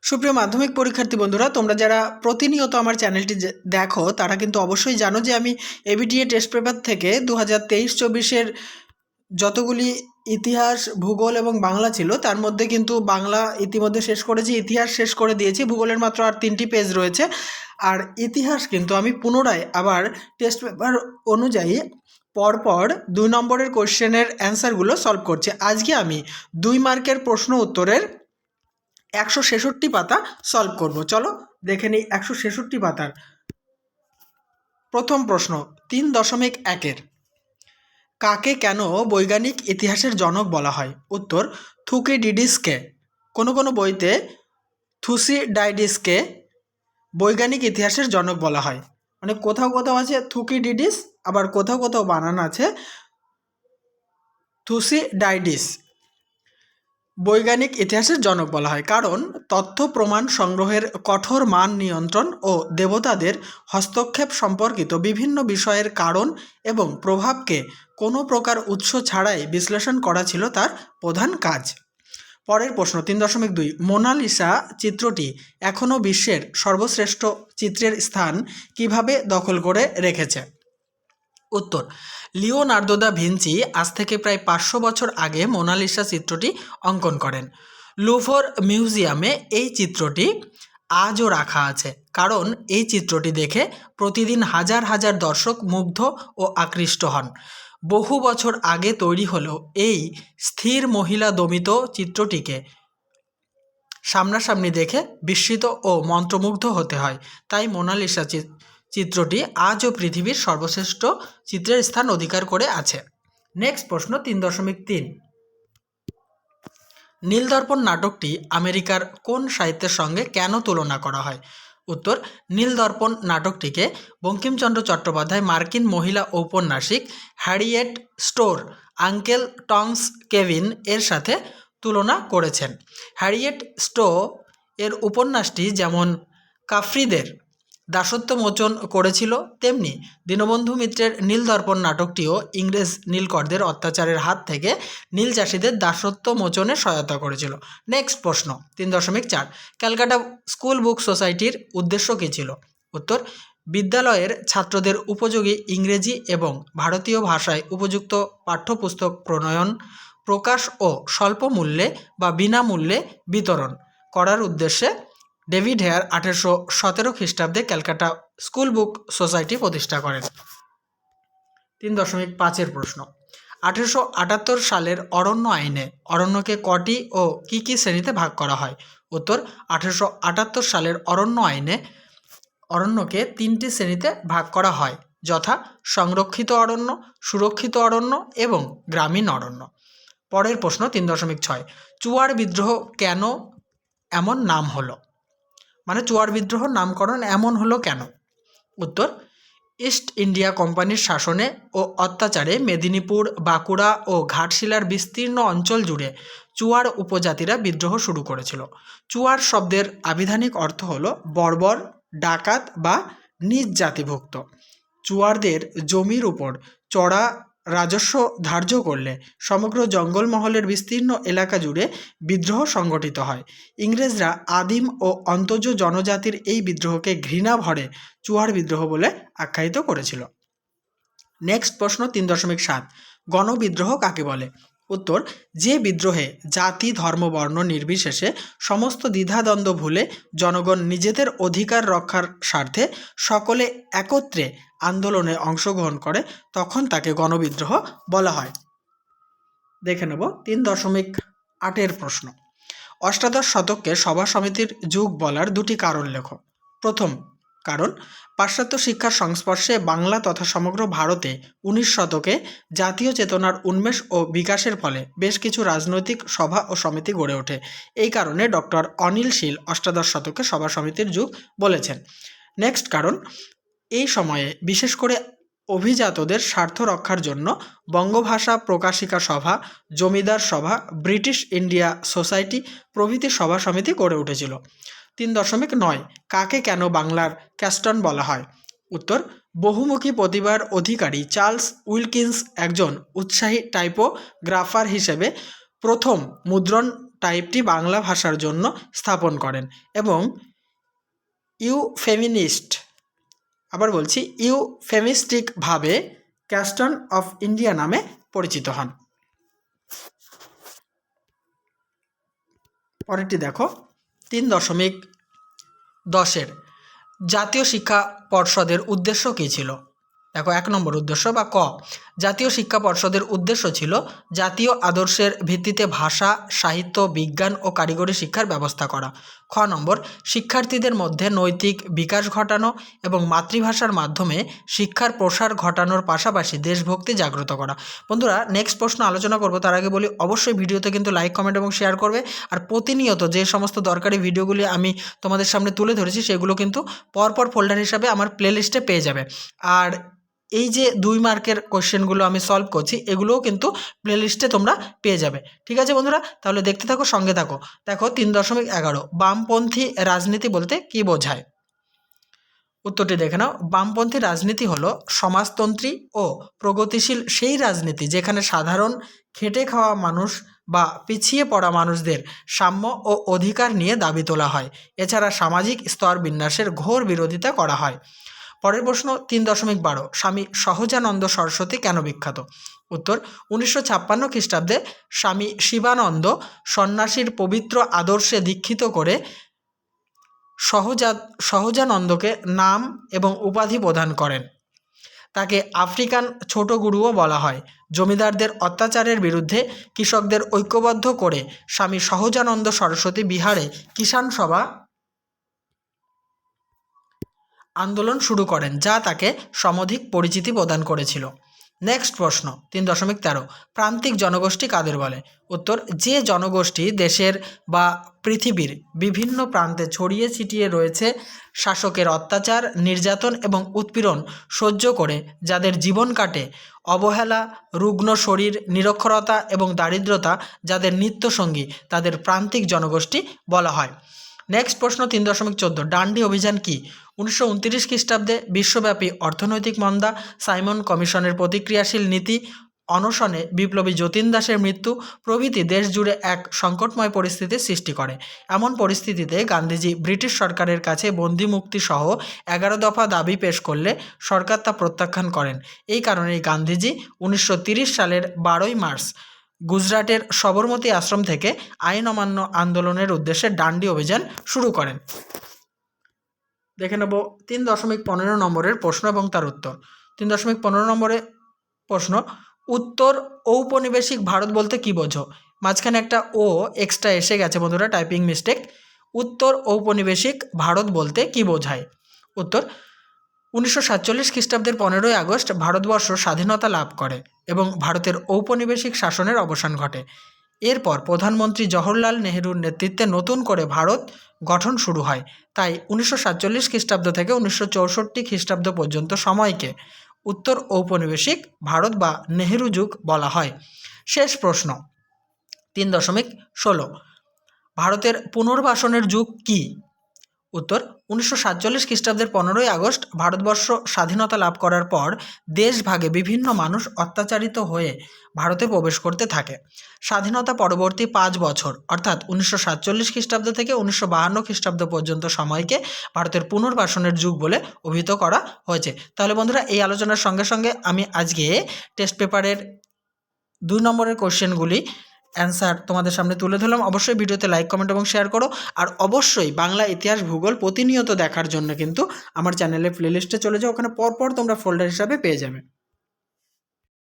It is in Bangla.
সুপ্রিয় মাধ্যমিক পরীক্ষার্থী বন্ধুরা, তোমরা যারা প্রতিনিয়ত আমার চ্যানেলটি দেখো তারা কিন্তু অবশ্যই জানো যে আমি এবিটিএ টেস্ট পেপার থেকে 2023-24-এর যতগুলি ইতিহাস, ভূগোল এবং বাংলা ছিল তার মধ্যে কিন্তু বাংলা ইতিমধ্যে শেষ করেছি, ইতিহাস শেষ করে দিয়েছি, ভূগোলের মাত্র আর 3টি পেজ রয়েছে। আর ইতিহাস কিন্তু আমি পুনরায় আবার টেস্ট পেপার অনুযায়ী পরপর 2 নম্বরের কোশ্চেনের অ্যান্সারগুলো সলভ করছি। আজকে আমি 2 মার্কের প্রশ্ন উত্তরের 166 পাতা সলভ করব। চলো দেখে নিই 166 পাতার প্রথম প্রশ্ন 3.1-এর কাকে কেন বৈজ্ঞানিক ইতিহাসের জনক বলা হয়? উত্তর, থুকিডিডিসকে। কোনো কোনো বইতে থুসিডাইডিসকে বৈজ্ঞানিক ইতিহাসের জনক বলা হয়। মানে কোথাও কোথাও আছে থুকিডিডিস, আবার কোথাও কোথাও বানানো আছে থুসিডাইডিস। বৈজ্ঞানিক ইতিহাসের জনক বলা হয় কারণ তথ্য প্রমাণ সংগ্রহের কঠোর মান নিয়ন্ত্রণ ও দেবতাদের হস্তক্ষেপ সম্পর্কিত বিভিন্ন বিষয়ের কারণ এবং প্রভাবকে কোনো প্রকার উৎস ছাড়াই বিশ্লেষণ করা ছিল তার প্রধান কাজ। পরের প্রশ্ন 3.2, মোনালিসা চিত্রটি এখনও বিশ্বের সর্বশ্রেষ্ঠ চিত্রের স্থান কিভাবে দখল করে রেখেছে? উত্তর, লিওনার্দো দা ভিঞ্চি আজ থেকে প্রায় 500 বছর আগে মোনালিসা চিত্রটি অঙ্কন করেন। লুভর মিউজিয়ামে এই চিত্রটি আজও রাখা আছে কারণ এই চিত্রটি দেখে প্রতিদিন হাজার হাজার দর্শক মুগ্ধ ও আকৃষ্ট হন। বহু বছর আগে তৈরি হলেও এই স্থির মহিলা দমিত চিত্রটিকে সামনাসামনি দেখে বিস্মিত ও মন্ত্রমুগ্ধ হতে হয়। তাই মোনালিসা চিত্রটি আজও পৃথিবীর সর্বশ্রেষ্ঠ চিত্রের স্থান অধিকার করে আছে। নেক্সট প্রশ্ন 3.3, নীলদর্পণ নাটকটি আমেরিকার কোন সাহিত্যের সঙ্গে কেন তুলনা করা হয়? উত্তর, নীলদর্পণ নাটকটিকে বঙ্কিমচন্দ্র চট্টোপাধ্যায় মার্কিন মহিলা ঔপন্যাসিক Harriet store uncle Tom's Kevin এর সাথে তুলনা করেছেন। হ্যারিয়েট স্টো এর উপন্যাসটি যেমন কাফ্রিদের দাসত্ব মোচন করেছিল, তেমনি দীনবন্ধু মিত্রের নীলদর্পণ নাটকটিও ইংরেজ নীলকরদের অত্যাচারের হাত থেকে নীল চাষিদের দাসত্ব মোচনে সহায়তা করেছিল। নেক্সট প্রশ্ন 3.4, ক্যালকাটা স্কুল বুক সোসাইটির উদ্দেশ্য কী ছিল? উত্তর, বিদ্যালয়ের ছাত্রদের উপযোগী ইংরেজি এবং ভারতীয় ভাষায় উপযুক্ত পাঠ্যপুস্তক প্রণয়ন, প্রকাশ ও স্বল্প মূল্যে বা বিনামূল্যে বিতরণ করার উদ্দেশ্যে ডেভিড হেয়ার 1817 খ্রিস্টাব্দে ক্যালকাটা স্কুল বুক সোসাইটি প্রতিষ্ঠা করেন। 3.5-এর প্রশ্ন 1878 সালের অরণ্য আইনে অরণ্যকে কটি ও কী কী শ্রেণীতে ভাগ করা হয়? উত্তর, 1878 সালের অরণ্য আইনে অরণ্যকে 3টি শ্রেণীতে ভাগ করা হয়, যথা সংরক্ষিত অরণ্য, সুরক্ষিত অরণ্য এবং গ্রামীণ অরণ্য। পরের প্রশ্ন 3.6, চুয়ার বিদ্রোহ কেন এমন নাম হলো? মানে চুয়ার বিদ্রোহ নামকরণ এমন হলো কেন? উত্তর, ইস্ট ইন্ডিয়া কোম্পানির শাসনে ও অত্যাচারে মেদিনীপুর, বাঁকুড়া ও ঘাটশিলার বিস্তীর্ণ অঞ্চল জুড়ে চুয়ার উপজাতিরা বিদ্রোহ শুরু করেছিল। চুয়ার শব্দের আবিধানিক অর্থ হলো বর্বর, ডাকাত বা নিজ জাতিভুক্ত। চুয়ারদের জমির উপর চড়া রাজস্ব ধার্য করলে সমগ্র জঙ্গলমহলের বিস্তীর্ণ এলাকা জুড়ে বিদ্রোহ সংগঠিত হয়। ইংরেজরা আদিম ও অন্তজ জনজাতির এই বিদ্রোহকে ঘৃণা ভরে চুয়ার বিদ্রোহ বলে আখ্যায়িত করেছিল। নেক্সট প্রশ্ন 3.7, গণবিদ্রোহ কাকে বলে? উত্তর, যে বিদ্রোহে জাতি, ধর্ম, বর্ণ নির্বিশেষে সমস্ত দ্বিধাদ্বন্দ্ব ভুলে জনগণ নিজেদের অধিকার রক্ষার স্বার্থে সকলে একত্রে আন্দোলনে অংশগ্রহণ করে তখন তাকে গণবিদ্রোহ বলা হয়। দেখে নেব 3.8-এর প্রশ্ন, অষ্টাদশ শতককে সভা সমিতির যুগ বলার 2টি কারণ লেখো। প্রথম কারণ, পাশ্চাত্য শিক্ষার সংস্পর্শে বাংলা তথা সমগ্র ভারতে 19 শতকে জাতীয় চেতনার উন্মেষ ও বিকাশের ফলে বেশ কিছু রাজনৈতিক সভা ও সমিতি গড়ে ওঠে। এই কারণে ডক্টর অনিল শীল অষ্টাদশ শতকে সভা সমিতির যুগ বলেছেন। নেক্সট কারণ, এই সময়ে বিশেষ করে অভিজাতদের স্বার্থ রক্ষার জন্য বঙ্গভাষা প্রকাশিকা সভা, জমিদার সভা, ব্রিটিশ ইন্ডিয়া সোসাইটি প্রভৃতি সভা সমিতি গড়ে উঠেছিল। 3.9, কাকে কেন বাংলার ক্যাস্টন বলা হয়? উত্তর, বহুমুখী প্রতিভার অধিকারী চার্লস উইলকিন্স একজন উৎসাহী টাইপোগ্রাফার হিসেবে প্রথম মুদ্রণ টাইপটি বাংলা ভাষার জন্য স্থাপন করেন এবং ইউফেমিস্টিকভাবে ক্যাস্টন অফ ইন্ডিয়া নামে পরিচিত হন। পরেরটি দেখো 3.10 জাতীয় শিক্ষা পর্ষদের উদ্দেশ্য কী ছিল? দেখো 1 নম্বর উদ্দেশ্য বা ক, জাতীয় শিক্ষা পর্ষদের উদ্দেশ্য ছিল জাতীয় আদর্শের ভিত্তিতে ভাষা, সাহিত্য, বিজ্ঞান ও কারিগরি শিক্ষার ব্যবস্থা করা। খ নম্বর, শিক্ষার্থীদের মধ্যে নৈতিক বিকাশ ঘটানো এবং মাতৃভাষার মাধ্যমে শিক্ষার প্রসার ঘটানোর পাশাপাশি দেশভক্তি জাগ্রত করা। বন্ধুরা, নেক্সট প্রশ্ন আলোচনা করব, তার আগে বলি অবশ্যই ভিডিওতে কিন্তু লাইক, কমেন্ট এবং শেয়ার করবে। আর প্রতিনিয়ত যে সমস্ত দরকারি ভিডিওগুলি আমি তোমাদের সামনে তুলে ধরেছি সেগুলো কিন্তু পরপর ফোল্ডার হিসাবে আমার প্লেলিস্টে পেয়ে যাবে। আর এই যে 2 মার্কের কোশ্চেনগুলো আমি সলভ করছি এগুলোও কিন্তু প্লেলিস্টে তোমরা পেয়ে যাবে। ঠিক আছে বন্ধুরা, তাহলে দেখতে থাকো, সঙ্গে থাকো। দেখো 3.11 বামপন্থী রাজনীতি বলতে কী বোঝায়? উত্তরটি দেখে নাও। বামপন্থী রাজনীতি হলো সমাজতন্ত্রী ও প্রগতিশীল সেই রাজনীতি যেখানে সাধারণ খেটে খাওয়া মানুষ বা পিছিয়ে পড়া মানুষদের সাম্য ও অধিকার নিয়ে দাবি তোলা হয়। এছাড়া সামাজিক স্তর বিন্যাসের ঘোর বিরোধিতা করা হয়। পরের প্রশ্ন 3.12 স্বামী সহজানন্দ সরস্বতী কেন বিখ্যাত? উত্তর, 1956 খ্রিস্টাব্দে স্বামী শিবানন্দ সন্ন্যাসীর পবিত্র আদর্শে দীক্ষিত করে সহজানন্দকে নাম এবং উপাধি প্রদান করেন। তাকে আফ্রিকান ছোট গুরুও বলা হয়। জমিদারদের অত্যাচারের বিরুদ্ধে কৃষকদের ঐক্যবদ্ধ করে স্বামী সহজানন্দ সরস্বতী বিহারে কিষাণ সভা আন্দোলন শুরু করেন, যা তাকে সমধিক পরিচিতি প্রদান করেছিল। নেক্সট প্রশ্ন 3.13 প্রান্তিক জনগোষ্ঠী কাদের বলে? উত্তর, যে জনগোষ্ঠী দেশের বা পৃথিবীর বিভিন্ন প্রান্তে ছড়িয়ে ছিটিয়ে রয়েছে, শাসকের অত্যাচার, নির্যাতন এবং উৎপীড়ন সহ্য করে যাদের জীবন কাটে অবহেলা, রুগ্ন শরীর, নিরক্ষরতা এবং দারিদ্রতা যাদের নিত্যসঙ্গী, তাদের প্রান্তিক জনগোষ্ঠী বলা হয়। নেক্সট প্রশ্ন 3.14 ডান্ডি অভিযান কি? 1929 খ্রিস্টাব্দে বিশ্বব্যাপী অর্থনৈতিক মন্দা, সাইমন কমিশনের প্রতিক্রিয়াশীল নীতি, অনশনে বিপ্লবী যতীন দাসের মৃত্যু প্রভৃতি দেশ জুড়ে এক সংকটময় পরিস্থিতির সৃষ্টি করে। এমন পরিস্থিতিতে গান্ধীজি ব্রিটিশ সরকারের কাছে বন্দি মুক্তি সহ 11 দফা দাবি পেশ করলে সরকার তা প্রত্যাখ্যান করেন। এই কারণেই গান্ধীজি 1930 সালের 12ই মার্চ গুজরাটের সবরমতী আশ্রম থেকে আইন অমান্য আন্দোলনের উদ্দেশ্যে ডান্ডি অভিযান শুরু করেন। দেখে নেব 3.15 নম্বরের প্রশ্ন এবং তার উত্তর। 3.15 নম্বরের প্রশ্ন, উত্তর ঔপনিবেশিক ভারত বলতে কী বোঝো? মাঝখানে একটা ও এক্সট্রা এসে গেছে বন্ধুরা, টাইপিং মিস্টেক। উত্তর ঔপনিবেশিক ভারত বলতে কী বোঝায়? উত্তর, 1947 খ্রিস্টাব্দের 15ই আগস্ট ভারতবর্ষ স্বাধীনতা লাভ করে এবং ভারতের ঔপনিবেশিক শাসনের অবসান ঘটে। এরপর প্রধানমন্ত্রী জওহরলাল নেহরুর নেতৃত্বে নতুন করে ভারত গঠন শুরু হয়। তাই 1947 খ্রিস্টাব্দ থেকে 1964 খ্রিস্টাব্দ পর্যন্ত সময়কে উত্তর ঔপনিবেশিক ভারত বা নেহেরু যুগ বলা হয়। শেষ প্রশ্ন 3.16 ভারতের পুনর্বাসনের যুগ কী? উত্তর, 1947 খ্রিস্টাব্দের 15ই আগস্ট ভারতবর্ষ স্বাধীনতা লাভ করার পর দেশ ভাগে বিভিন্ন মানুষ অত্যাচারিত হয়ে ভারতে প্রবেশ করতে থাকে। স্বাধীনতা পরবর্তী 5 বছর অর্থাৎ 1947 খ্রিস্টাব্দ থেকে 1952 খ্রিস্টাব্দ পর্যন্ত সময়কে ভারতের পুনর্বাসনের যুগ বলে অভিহিত করা হয়েছে। তাহলে বন্ধুরা, এই আলোচনার সঙ্গে সঙ্গে আমি আজকে টেস্ট পেপারের 2 নম্বরের কোশ্চেনগুলি অ্যান্সার তোমাদের সামনে তুলে ধরলাম। অবশ্যই ভিডিওতে লাইক, কমেন্ট এবং শেয়ার করো। আর অবশ্যই বাংলা, ইতিহাস, ভূগোল প্রতিনিয়ত দেখার জন্য কিন্তু আমার চ্যানেলে প্লেলিস্টে চলে যাও, ওখানে পরপর তোমরা ফোল্ডার হিসাবে পেয়ে যাবে।